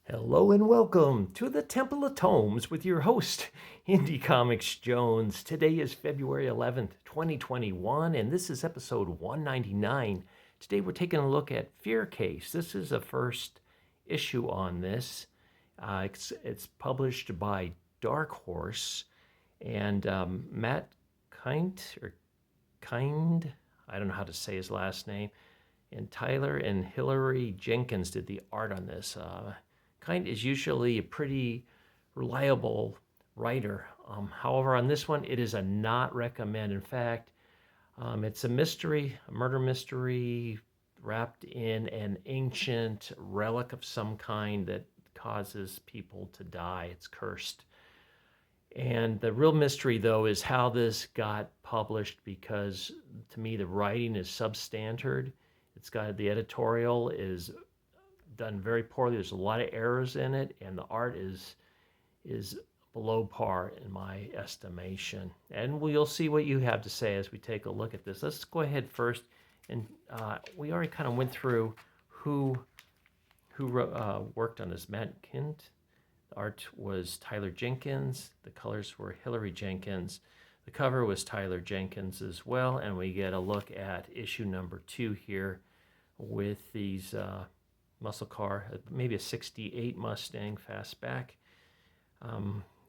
Hello and welcome to the Temple of Tomes with your host, Indie Comics Jones. Today is February 11th, 2021, and this is episode 199. Today we're taking a look at Fear Case. This is a first issue on this. It's published by Dark Horse, and Matt Kind, I don't know how to say his last name, and Tyler and Hillary Jenkins did the art on this. Kind is usually a pretty reliable writer. However, on this one, it is a not recommend. In fact, it's a mystery, a murder mystery wrapped in an ancient relic of some kind that causes people to die. It's cursed. And the real mystery, though, is how this got published because to me, the writing is substandard. It's got the editorial is done very poorly. There's a lot of errors in it, and the art is below par in my estimation. And we'll see what you have to say as we take a look at this. Let's go ahead first, and we already kind of went through who worked on this. Matt Kint. The art was Tyler Jenkins. The colors were Hillary Jenkins. The cover was Tyler Jenkins as well, and we get a look at issue number 2 here with these muscle car, maybe a 68 Mustang fastback.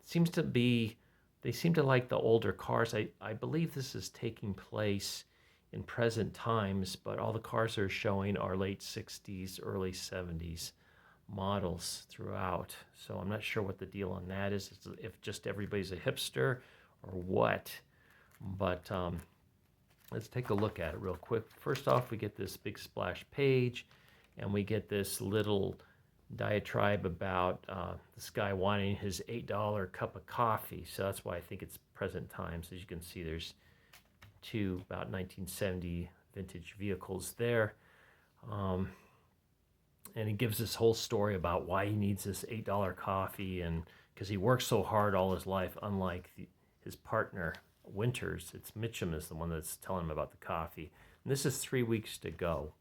Seems to be, they seem to like the older cars. I believe this is taking place in present times, but all the cars they're showing are late 60s, early 70s models throughout. So I'm not sure what the deal on that is, if just everybody's a hipster or what. But let's take a look at it real quick. First off, we get this big splash page, and we get this little diatribe about this guy wanting his $8 cup of coffee. So that's why I think it's present times. As you can see, there's two about 1970 vintage vehicles there. And he gives this whole story about why he needs this $8 coffee, and because he works so hard all his life, unlike his partner, Winters. It's Mitchum is the one that's telling him about the coffee. And this is 3 weeks to go.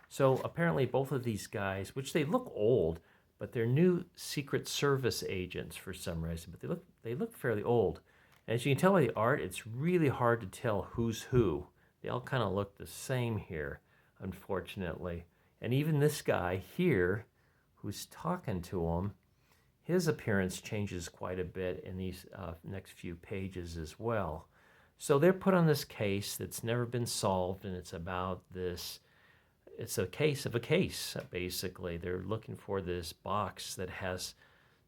So apparently both of these guys, which they look old, but they're new Secret Service agents for some reason, but they look fairly old. And as you can tell by the art, it's really hard to tell who's who. They all kind of look the same here, unfortunately. And even this guy here, who's talking to him, his appearance changes quite a bit in these next few pages as well. So they're put on this case that's never been solved, and it's about this. It's a case of a case, basically. They're looking for this box that has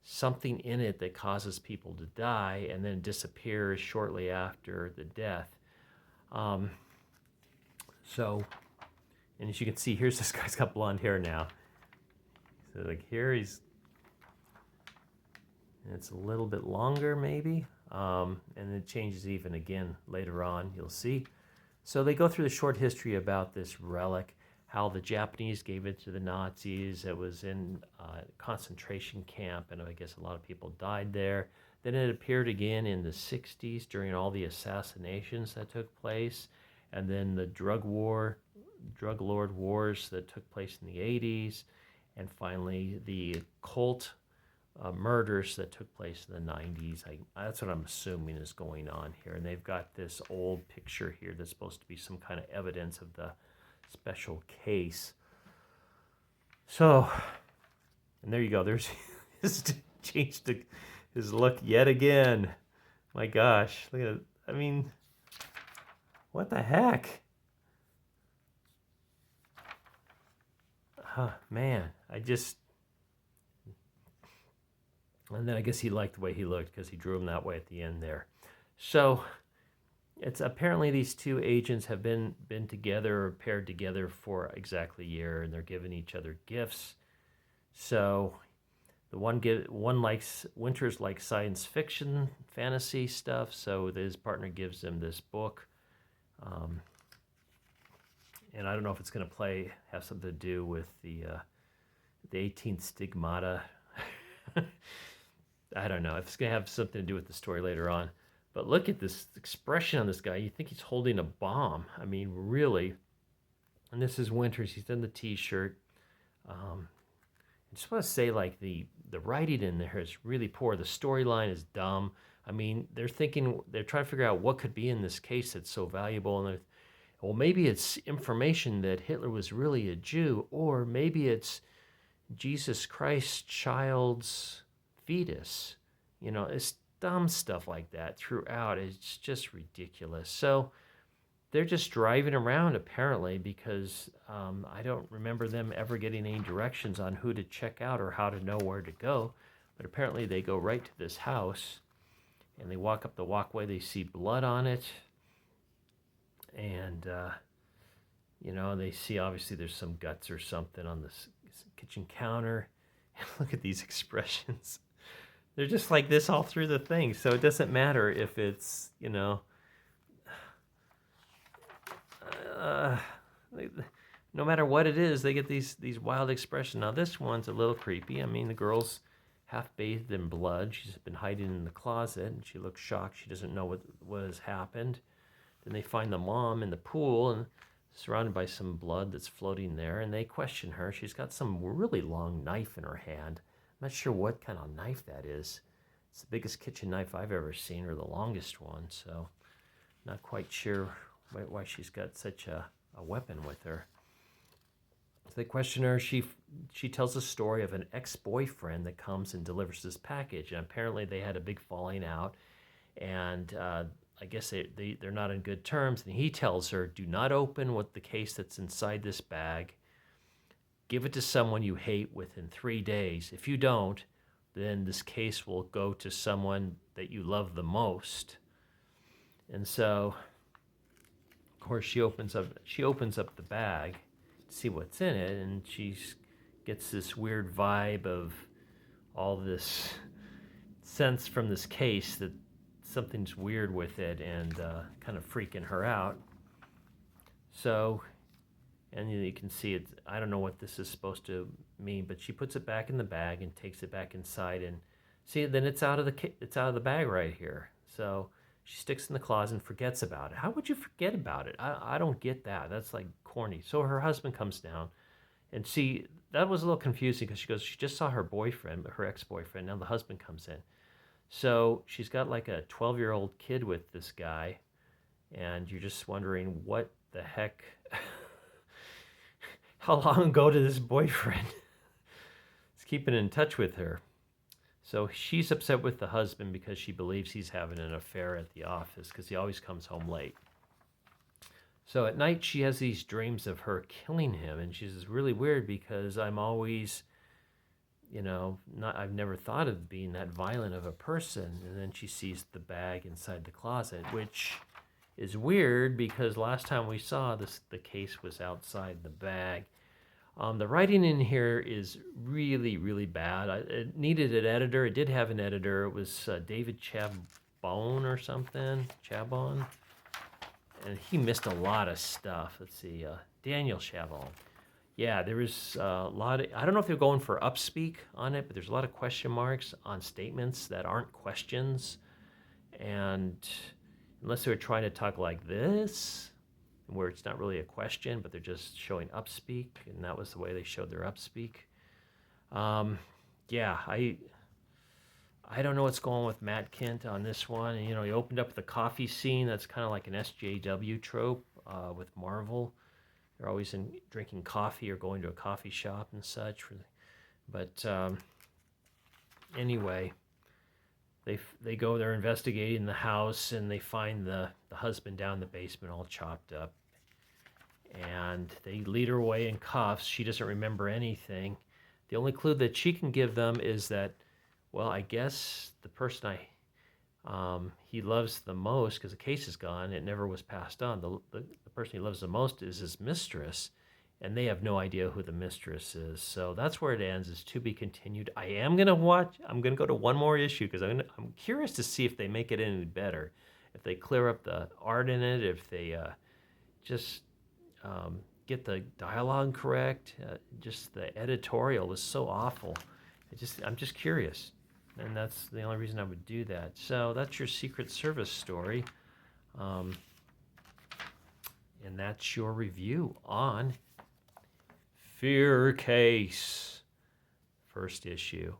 something in it that causes people to die and then disappears shortly after the death. And as you can see, here's this guy's got blonde hair now. So like here it's a little bit longer maybe. And it changes even again later on, you'll see. So they go through the short history about this relic, how the Japanese gave it to the Nazis. It was in a concentration camp, and I guess a lot of people died there. Then it appeared again in the 60s during all the assassinations that took place, and then the drug lord wars that took place in the 80s, and finally the cult murders that took place in the 90s. That's what I'm assuming is going on here. And they've got this old picture here that's supposed to be some kind of evidence of the special case. So, and there you go. There's changed his look yet again. My gosh, look at it. I mean, what the heck? Man, and then I guess he liked the way he looked because he drew him that way at the end there. So it's apparently these two agents have been together or paired together for exactly a year, and they're giving each other gifts. So the one likes Winters likes science fiction, fantasy stuff. So his partner gives him this book. And I don't know if it's going to have something to do with the 18th stigmata. I don't know if it's going to have something to do with the story later on. But look at this expression on this guy. You think he's holding a bomb. I mean, really. And this is Winters. He's in the T-shirt. I just want to say, like, the writing in there is really poor. The storyline is dumb. I mean, they're trying to figure out what could be in this case that's so valuable, and well, maybe it's information that Hitler was really a Jew, or maybe it's Jesus Christ child's fetus. It's dumb stuff like that throughout. It's just ridiculous. So they're just driving around apparently because I don't remember them ever getting any directions on who to check out or how to know where to go. But apparently they go right to this house and they walk up the walkway. They see blood on it. And, they see obviously there's some guts or something on this kitchen counter. Look at these expressions. They're just like this all through the thing. So it doesn't matter if it's, no matter what it is, they get these wild expressions. Now this one's a little creepy. I mean, the girl's half bathed in blood. She's been hiding in the closet, and she looks shocked. She doesn't know what has happened. Then they find the mom in the pool and surrounded by some blood that's floating there, and they question her. She's got some really long knife in her hand. I'm not sure what kind of knife that is. It's the biggest kitchen knife I've ever seen, or the longest one, so not quite sure why she's got such a weapon with her. So they question her. She tells a story of an ex-boyfriend that comes and delivers this package, and apparently they had a big falling out, and I guess they're not on good terms, and he tells her, do not open the case that's inside this bag. Give it to someone you hate within 3 days. If you don't, then this case will go to someone that you love the most. And so, of course, she opens up the bag to see what's in it, and she gets this weird vibe of all this sense from this case that something's weird with it, and kind of freaking her out. So, and you can see it. I don't know what this is supposed to mean, but she puts it back in the bag and takes it back inside, and see, then it's out of the bag right here. So she sticks it in the closet and forgets about it. How would you forget about it? I don't get that. That's like corny. So her husband comes down, and see, that was a little confusing because she just saw her boyfriend, her ex-boyfriend. Now the husband comes in. So she's got like a 12-year-old kid with this guy, and you're just wondering what the heck, how long ago did this boyfriend is keeping in touch with her? So she's upset with the husband because she believes he's having an affair at the office because he always comes home late. So at night she has these dreams of her killing him, and she says, really weird because I'm always... I've never thought of being that violent of a person. And then she sees the bag inside the closet, which is weird because last time we saw this, the case was outside the bag. The writing in here is really, really bad. It needed an editor. It did have an editor. It was David Chabon or something. Chabon. And he missed a lot of stuff. Let's see. Daniel Chabon. Yeah, there was a lot of, I don't know if they're going for upspeak on it, but there's a lot of question marks on statements that aren't questions. And unless they were trying to talk like this, where it's not really a question, but they're just showing upspeak, and that was the way they showed their upspeak. Yeah, I don't know what's going on with Matt Kent on this one. And, he opened up the coffee scene. That's kind of like an SJW trope with Marvel. They're always drinking coffee or going to a coffee shop and such. But anyway, they go there investigating the house, and they find the husband down in the basement all chopped up. And they lead her away in cuffs. She doesn't remember anything. The only clue that she can give them is that, well, I guess the person he loves the most, because the case is gone, it never was passed on. The person he loves the most is his mistress, and they have no idea who the mistress is. So that's where it ends. Is to be continued. I'm going to go to one more issue because I'm curious to see if they make it any better, if they clear up the art in it, if they just get the dialogue correct. Just the editorial was so awful. I'm just curious. And that's the only reason I would do that. So that's your Secret Service story. And that's your review on Fear Case. first issue.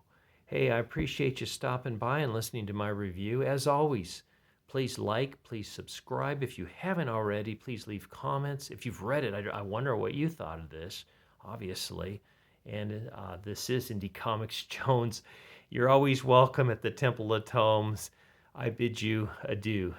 Hey, I appreciate you stopping by and listening to my review. As always, please like, please subscribe. If you haven't already, please leave comments. If you've read it, I wonder what you thought of this, obviously. And this is Indie Comics Jones. You're always welcome at the Temple of Tomes. I bid you adieu.